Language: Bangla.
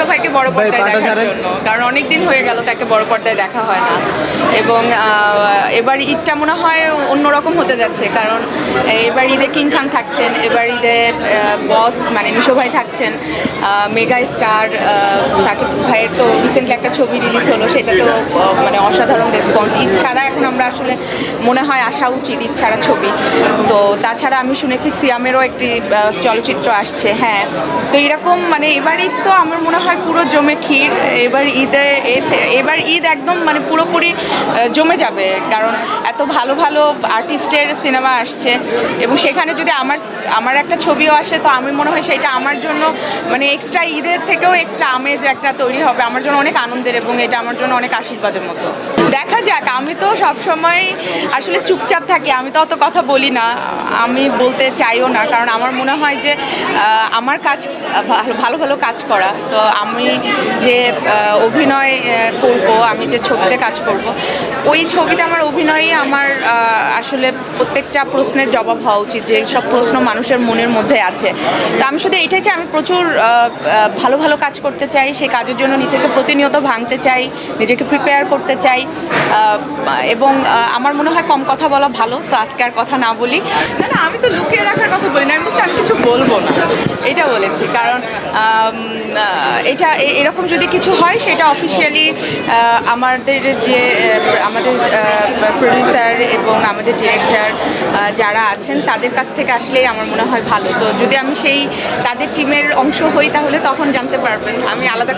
ভাইকে বড় পর্দায় দেখার জন্য, কারণ অনেক দিন হয়ে গেল তাকে বড় পর্দায় দেখা হয় না। এবং এবার ঈদটা মনে হয় অন্যরকম হতে যাচ্ছে, কারণ এবার ঈদে কিং খান থাকছেন, এবার ঈদে বস মানে মিশো ভাই থাকছেন, মেগা স্টার সাকিব ভাইয়ের তো রিসেন্টলি একটা ছবি রিলিজ হলো, সেটা তো মানে অসাধারণ রেসপন্স। ঈদ ছাড়া এখন আমরা আসলে মনে হয় আসা উচিত ঈদ ছাড়া ছবি। তো তাছাড়া আমি শুনেছি সিয়ামেরও একটি চলচ্চিত্র আসছে। হ্যাঁ, তো এরকম মানে এবার ঈদ তো আমার মনে হয় পুরো জমে ক্ষীর। এবার ঈদ একদম মানে পুরোপুরি জমে যাবে, কারণ এত ভালো ভালো আর্টিস্টের সিনেমা আসছে এবং সেখানে যদি আমার একটা ছবিও আসে, তো আমি মনে হয় সেটা আমার জন্য মানে এক্সট্রা ঈদের থেকেও এক্সট্রা আমেজ একটা তৈরি হবে, আমার জন্য অনেক আনন্দের এবং এটা আমার জন্য অনেক আশীর্বাদের মতো। দেখা যাক, আমি তো সবসময় আসলে চুপচাপ থাকি, আমি তো অত কথা বলি না, আমি বলতে চাইও না, কারণ আমার মনে হয় যে আমার কাজ ভালো ভালো কাজ করা। তো আমি যে অভিনয় করব, আমি যে ছবিতে কাজ করব, ওই ছবিতে আমার অভিনয়ই আমার আসলে প্রত্যেকটা প্রশ্নের জবাব হওয়া উচিত, যে সব প্রশ্ন মানুষের মনের মধ্যে আছে। তো আমি শুধু এটাই চাই, আমি প্রচুর ভালো ভালো কাজ করতে চাই, সেই কাজের জন্য নিজেকে প্রতিনিয়ত ভাঙতে চাই, নিজেকে প্রিপেয়ার করতে চাই। এবং আমার মনে হয় কম কথা বলা ভালো, সো আজকে আর কথা না বলি। না না, আমি তো লুকিয়ে রাখার কথা বলি না, আমি বলছি আমি কিছু বলবো না, এটা বলেছি। কারণ এটা এরকম যদি কিছু হয়, সেটা অফিসিয়ালি আমাদের প্রডিউসার এবং আমাদের ডিরেক্টর যারা আছেন তাদের কাছ থেকে আসলেই আমার মনে হয় ভালো। তো যদি আমি তাদের টিমের অংশ হই, তাহলে তখন জানতে পারবেন। আমি আলাদা